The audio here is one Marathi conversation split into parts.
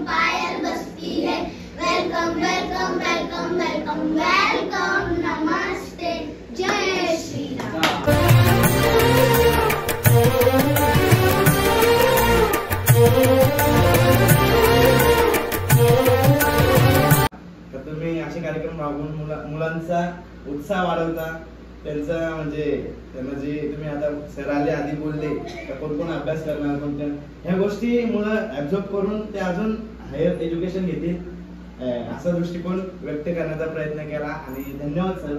पायल बजती है। Welcome welcome welcome welcome welcome, नमस्ते, जय श्री राम। तुम्ही असे कार्यक्रम राबवून मुलांचा उत्साह वाढवता, त्यांचा म्हणजे त्यांना जे तुम्ही आता सर आले आधी बोलले कोण कोण अभ्यास करणार, कोणत्या ह्या गोष्टी मुलं ऍब्झॉर्ब करून ते अजून हायर एज्युकेशन घेतील असा दृष्टिकोन व्यक्त करण्याचा प्रयत्न केला आणि धन्यवाद सर.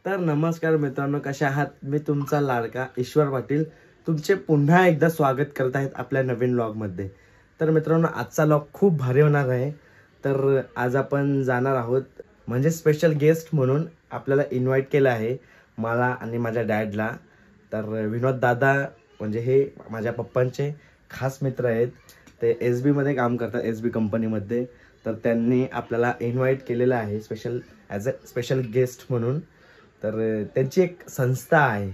तर नमस्कार मित्रांनो, कशा आहात? मी तुमचा लाडका ईश्वर पाटील तुमचे पुन्हा एकदा स्वागत करत आहेत आपल्या नवीन व्लॉगमध्ये. तर मित्रांनो, आजचा व्लॉग खूप भारी होणार आहे. तर आज आपण जाणार आहोत म्हणजे स्पेशल गेस्ट म्हणून आपल्याला इन्व्हाइट केलं आहे मला आणि माझ्या डॅडला. तर विनोद दादा म्हणजे हे माझ्या पप्पांचे खास मित्र आहेत. ते SB मध्ये काम करतात, SB कंपनीमध्ये. तर त्यांनी आपल्याला इन्व्हाइट केलेलं आहे ॲज अ स्पेशल गेस्ट म्हणून. तर त्यांची एक संस्था आहे,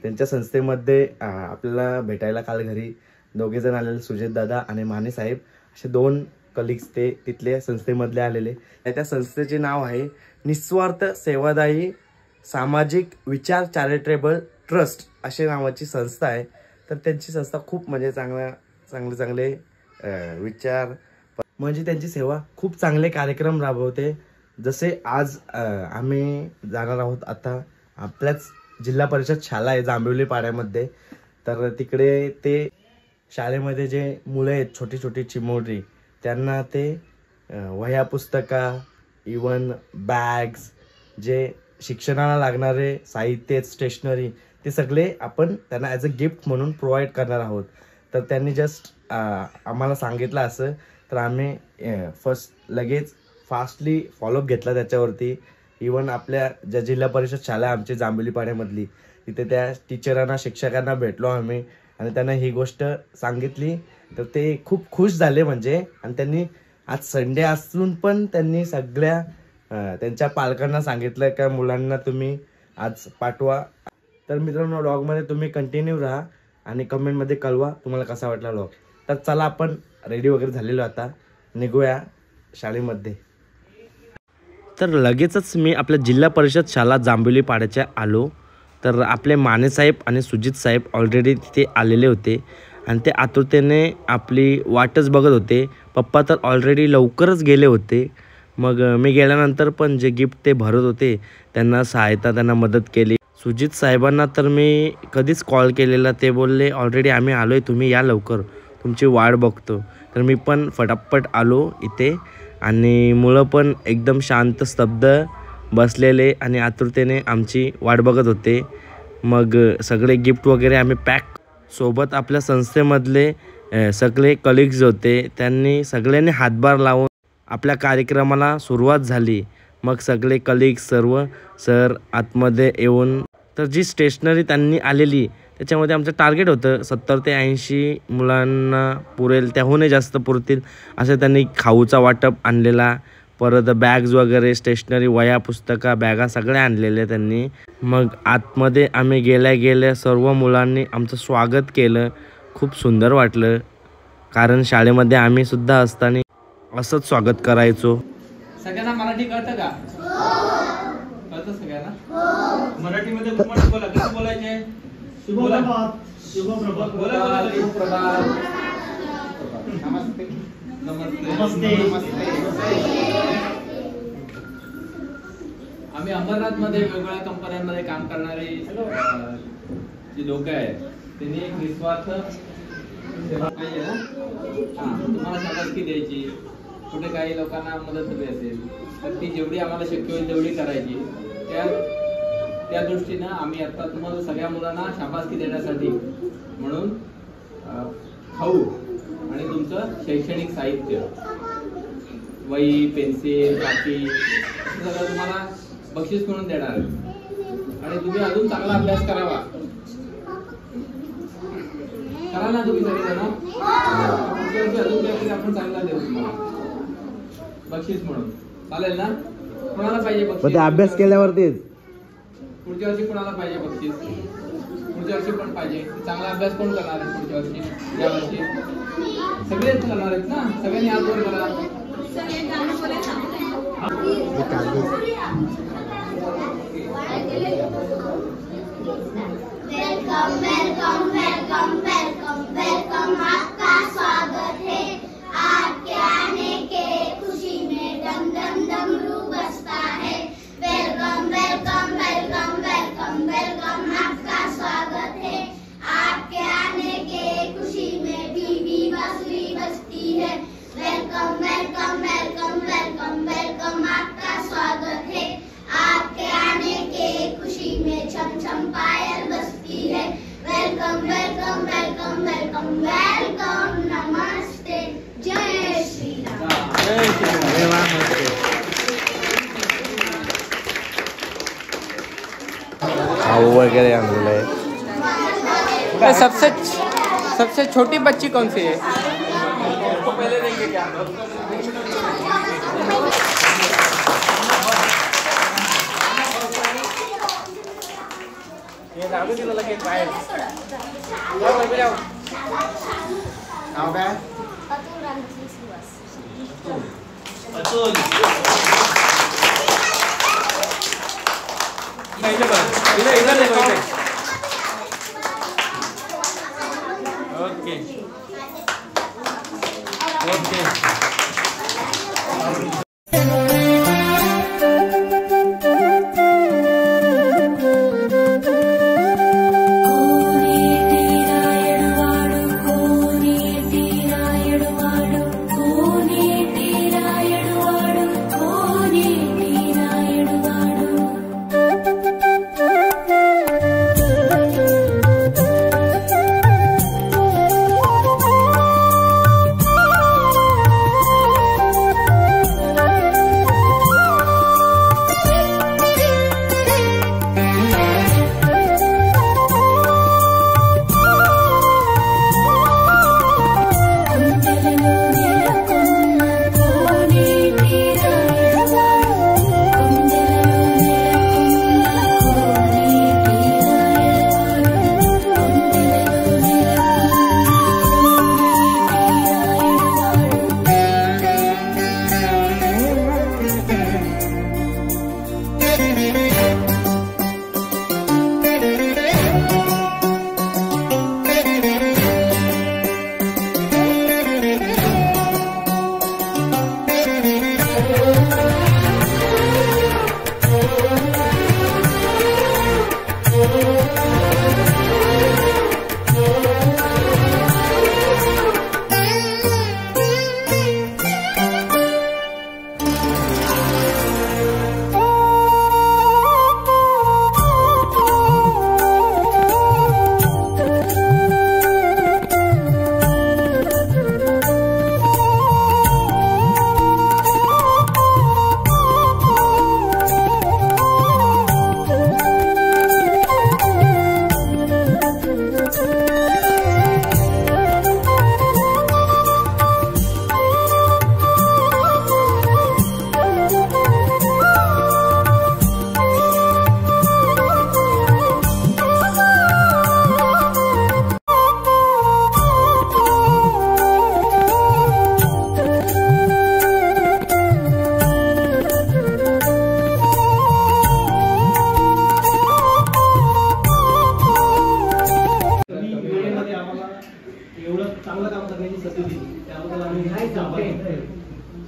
त्यांच्या संस्थेमध्ये आपल्याला भेटायला काल घरी दोघेजण आलेले, सुजित दादा आणि माने साहेब असे 2 कलिग्स ते तिथले संस्थेमधले आलेले. त्या संस्थेचे नाव आहे निस्वार्थ सेवादायी सामाजिक विचार चॅरिटेबल ट्रस्ट असे नावाची संस्था आहे. तर त्यांची संस्था खूप म्हणजे चांगले विचार म्हणजे त्यांची सेवा खूप चांगले कार्यक्रम राबवते. जसे आज आम्ही जाणार आहोत आता आपल्याच जिल्हा परिषद शाळा आहे जांभिवली पाड्यामध्ये. तर तिकडे ते शाळेमध्ये जे मुलं आहेत छोटी छोटी चिमुरडी, त्यांना ते वह्या पुस्तका इवन बॅग्स जे शिक्षणाला लागणारे साहित्य स्टेशनरी ते सगळे आपण त्यांना ॲज अ गिफ्ट म्हणून प्रोव्हाइड करणार आहोत. तर त्यांनी जस्ट आम्हाला सांगितलं असं, तर आम्ही लगेच फास्टली फॉलोअप घेतला त्याच्यावरती. इवन आपल्या ज्या जिल्हा परिषद शाळा आमची जांभिवली पाड्यामधली तिथे त्या टीचरांना शिक्षकांना भेटलो आम्ही आणि त्यांना ही गोष्ट सांगितली. तर ते खूप खुश झाले म्हणजे. आणि त्यांनी आज संडे असून पण त्यांनी सगळ्या त्यांच्या पालकांना सांगितलं का मुलांना तुम्ही आज पाठवा. तर मित्रांनो, व्लॉगमध्ये तुम्ही कंटिन्यू राहा आणि कमेंटमध्ये कळवा तुम्हाला कसा वाटला व्लॉग. तर चला आपण रेडी वगैरे झालेलो आता निघूया शाळेमध्ये. तर लगेचच मी आपल्या जिल्हा परिषद शाळा जांभिवली पाड्याच्या आलो. तर आपले माने साहेब आणि सुजित साहेब ऑलरेडी तिथे आलेले होते आणि ते आतुरतेने आपली वाटच बघत होते. पप्पा तर ऑलरेडी लवकरच गेले होते. मग मी गेल्यानंतर पण जे गिफ्ट ते भरत होते त्यांना सहायता, त्यांना मदत केली. सुजित साहेबांना तर मी कधीच कॉल केलेला, ते बोलले ऑलरेडी आम्ही आलो आहे, तुम्ही या लवकर, तुमची वाट बघतो. तर मी पण फटाफट आलो इथे आणि मुलं पण एकदम शांत स्तब्ध बसलेले आणि आतुरतेने आमची वाट बघत होते. मग सगळे गिफ्ट वगैरे आम्ही पॅक सोबत आपल्या संस्थेमधले सगळे कलिग्स होते, त्यांनी सगळ्यांनी हातभार लावून आपल्या कार्यक्रमाला सुरुवात झाली. मग सगळे कलिग्स सर्व सर आतमध्ये येऊन, तर जी स्टेशनरी त्यांनी आलेली त्याच्यामध्ये आमचं टार्गेट होतं 70 ते 80 मुलांना पुरेल, त्याहूनही जास्त पुरतील असं त्यांनी खाऊचा वाटप आणलेला. परत बॅग्स वगैरे स्टेशनरी, वह्या पुस्तका बॅगा सगळ्या आणलेल्या त्यांनी. मग आतमध्ये आम्ही गेल्या सर्व मुलांनी आमचं स्वागत केलं. खूप सुंदर वाटलं, कारण शाळेमध्ये आम्ही सुद्धा असताना असंच स्वागत करायचो. सगळ्यांना मराठी कळतं का? कळतं सगळ्यांना? मराठीमध्ये बोला, कसं बोलायचे? शुभप्रभात, शुभप्रभात, शुभप्रभात, नमस्ते, नमस्ते, नमस्ते. आम्ही अमरनाथमध्ये वेगवेगळ्या कंपन्यांमध्ये काम करणारे जी लोक आहेत त्यांनी एक निस्वार्थ सेवा पाहिजे ना. तुम्हाला शाबासकी द्यायची, कुठे काही लोकांना मदत हवी असेल तर ती जेवढी आम्हाला शक्य होईल तेवढी करायची. त्या दृष्टीनं आम्ही आता तुम्हाला सगळ्या मुलांना शाबासकी देण्यासाठी म्हणून खाऊ आणि तुमचं शैक्षणिक साहित्य, वही, पेन्सिल, कापी सगळं तुम्हाला बक्षीस म्हणून देणार आहे. आणि तुम्ही अजून चांगला अभ्यास करावा. कराल ना तुम्ही सगळेजण? अजून काहीतरी आपण चांगला देऊ तुम्हाला बक्षीस म्हणून. चालेल ना? कोणाला पाहिजे बक्षीस? अभ्यास केल्यावरतीच पुढच्या वर्षी कोणाला पाहिजे बक्षीस? पुढच्या वर्षी पण पाहिजे. चांगला अभ्यास कोण करणार आहे पुढच्या वर्षी? या वर्षी सगळेच करणार आहेत ना. सगळ्यांनी हात वर करा. Welcome welcome welcome welcome welcome, आपका स्वागत है. आपके आने के खुशी में डम डम डमरू बजता है. Welcome welcome welcome welcome welcome, आपका स्वागत है. आपके आने के खुशी में बीबी बांसुरी बजती है. Welcome welcome welcome welcome welcome, आपका स्वागत है. आपके आने के खुशी में छम छम पायल बजती है. Welcome welcome welcome welcome welcome, नमस्ते, जय श्री राम. जय श्री राम. अरे वाह, खाऊ वगैरे आणलेलं आहे. सबसे छोटी बच्ची कौन सी है? पहले देंगे क्या? नाव दिलं लगेच बाहेर. नाव काय? अतुल. इधर देखो. Okay okay.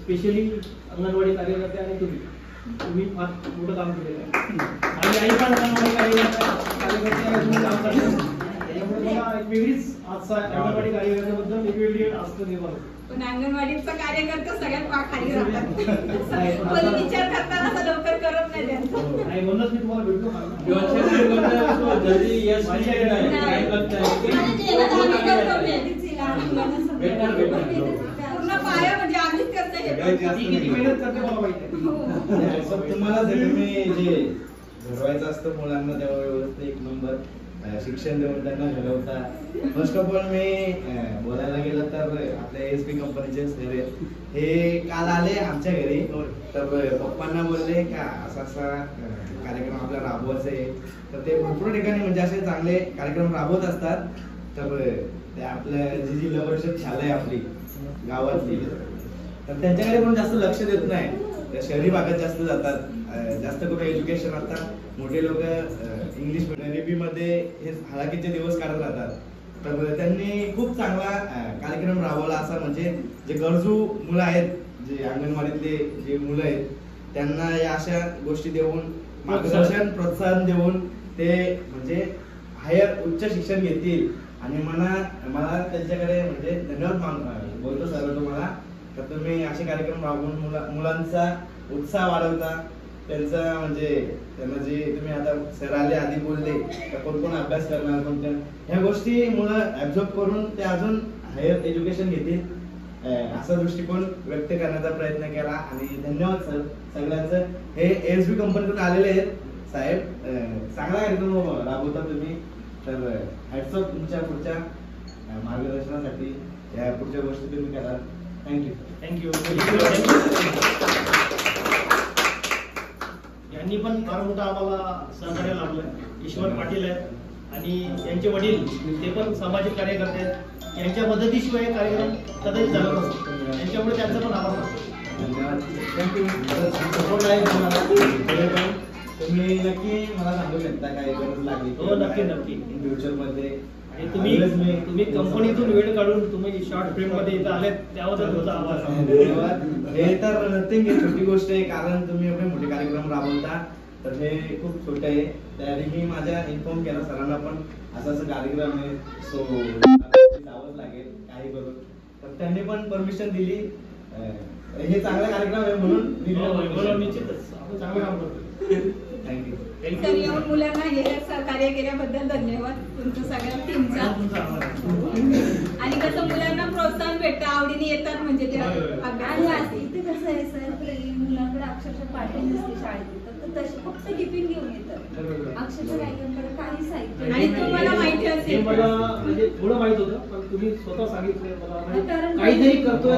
स्पेशली अंगणवाडी कार्यकर्ते आणि तुम्ही फार मोठं काम केलेलं आहे आणि आई पण अंगणवाडी कार्यकर्ते काम करतात. त्याच्यामुळे मला एक वेगळीच आजचा अंगणवाडी कार्यकर्त्याबद्दल एक वेगळी आस्था निर्माण होते. पण अंगणवाडीचा कार्यकर्ता सगळ्यात खाली राहतात. पण विचार करताना असं लवकर करत नाही त्यांचं. आणि म्हणूनच मी तुम्हाला भेटलो. पूर्ण पाया म्हणजे आधीच करता किती मेहनत करते मला माहिती आहे. तुम्हाला तुम्ही जे घडवायचं असतं मुलांना तेव्हा व्यवस्थित एक नंबर शिक्षण देऊन त्यांना घडवता. फर्स्ट ऑफ ऑल मी बोलायला गेलं तर आपल्या ASP कंपनीचे सर हे काल आले आमच्या घरी. तर पप्पांना बोलले का असा कार्यक्रम आपला राबवायचा आहे. तर ते भरपूर ठिकाणी म्हणजे असे चांगले कार्यक्रम राबवत असतात. तर ते आपल्या जी जिल्हा परिषद शाळा आहे आपली गावातली, तर त्यांच्याकडे पण जास्त लक्ष देत नाही. शहरी भागात जास्त जातात. जास्त करून एज्युकेशन आता मोठे लोक इंग्लिश गरिबीमध्ये हे हालाकीचे दिवस काढत राहतात. तर त्यांनी खूप चांगला कार्यक्रम राबवला असा, म्हणजे जे गरजू मुलं आहेत, जे अंगणवाडीतले जे मुलं आहेत, त्यांना या अशा गोष्टी देऊन मार्गदर्शन प्रोत्साहन देऊन ते म्हणजे हायर उच्च शिक्षण घेतील. आणि मला त्यांच्याकडे म्हणजे धन्यवाद बोलतो सर तुम्हाला. तर तुम्ही असे कार्यक्रम राबवून मुलांचा उत्साह वाढवता. त्यांचा म्हणजे त्यांना जे तुम्ही आता सर आले आधी बोलले तर कोण अभ्यास करणार, कोणत्या ह्या गोष्टी मुलं ऍब्झॉर्ब करून ते अजून हायर एज्युकेशन घेतील असा दृष्टिकोन व्यक्त करण्याचा प्रयत्न केला. आणि धन्यवाद सर सगळ्यांचं. हे ASP कंपनीतून आलेले आहेत साहेब. चांगला कार्यक्रम राबवता तुम्ही. तर हॅट्स ऑफ तुमच्या पुढच्या मार्गदर्शनासाठी. या पुढच्या गोष्टी तुम्ही करा. थँक्यू. यांनी पण फार मोठा आम्हाला सहकार्य लाभलंय. ईश्वर पाटील आहेत आणि त्यांचे वडील ते पण सामाजिक कार्यकर्ते आहेत. यांच्या मदतीशिवाय कार्यक्रम कदाचित झाला नसतो. त्यांच्यामुळे त्यांचा पण आभार मानतो. धन्यवाद. थँक्यू. सपोर्ट आहे तुम्हाला. तुम्ही नक्की मला सांगू शकता काय गरज लागली. हो नक्की इन फ्युचर मध्ये. आणि तुम्ही कंपनीतून वेळ काढून तुम्ही शॉर्ट फिल्म मध्ये इथं आलेत त्याबद्दल तुमचा आभार. धन्यवाद. हे तर नथिंग आहे, छोटी गोष्ट आहे. कारण तुम्ही एवढे मोठे कार्यक्रम राबवता. तर हे खूप छोटे आहे. त्याआधी मी माझ्या इन्फॉर्म केला सरांना पण असं कार्यक्रम आहे, सो जावंच लागेल काही करून. तर त्यांनी पण परमिशन दिली. हे चांगला कार्यक्रम आहे म्हणून निश्चितच आपण चांगलं काम करतो. थँक्यू. तर येऊन मुलांना हे सहकार्य केल्याबद्दल धन्यवाद तुमचं सगळ्या टीमचा. आणि कसं मुलांना प्रोत्साहन भेटतं, आवडीने येतात म्हणजे ते आणि इथे कसं आहे सर, मुलांकडे अक्षरशः पाठी नसते शाळेत, तर तसे फक्त टिफिन घेऊन येतात. अक्षरशः काही काही साहित्य. आणि तुम्हाला माहिती असेल मला म्हणजे थोडं माहित होतं पण तुम्ही स्वतः सांगितलं मला म्हणजे काहीतरी करतोय.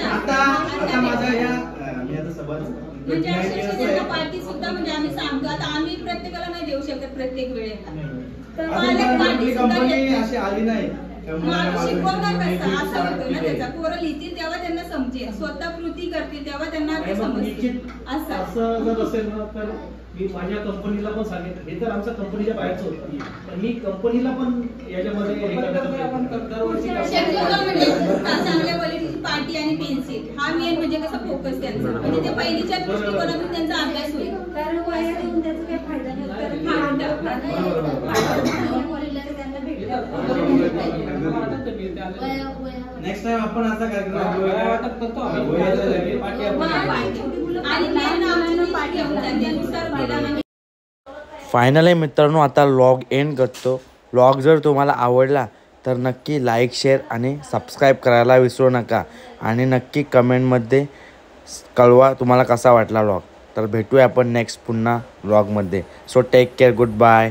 आता माझ्या या मी आता सभा म्हणजे अक्षरशः पार्टी सुद्धा म्हणजे आम्ही सांगतो. आता आम्ही प्रत्येकाला नाही देऊ शकत प्रत्येक वेळेला. तर कंपनी अशी आली नाही. शिकवणार कसं असं होतं ना. त्याचा पोरं लिहितील तेव्हा त्यांना समजेल, स्वतः कृती करतील तेव्हा त्यांना ते समजेल. असं जर असेल ना तर मी माझ्या कंपनीला पण सांगितलं. हे तर आमच्या कंपनीच्या बाहेरचं होतं, पण मी कंपनीला पण याच्यामध्ये चांगल्या क्वालिटीची पाटी आणि पेन्सिल हा मेन म्हणजे कसा फोकस त्यांचा. म्हणजे ते पहिलीच्या दृष्टिकोनातून त्यांचा अभ्यास होईल. कारण वयात येऊन त्याचा काही फायदा नेक्स्ट टाइम आपण असा कार्यक्रम फायनली मित्रांनो आता व्लॉग एंड करतो. व्लॉग जर तुम्हाला आवडला तर नक्की लाईक शेअर आणि सबस्क्राईब करायला विसरू नका. आणि नक्की कमेंटमध्ये कळवा तुम्हाला कसा वाटला व्लॉग. तर भेटूया आपण नेक्स्ट पुन्हा व्लॉगमध्ये. So take care. Good bye.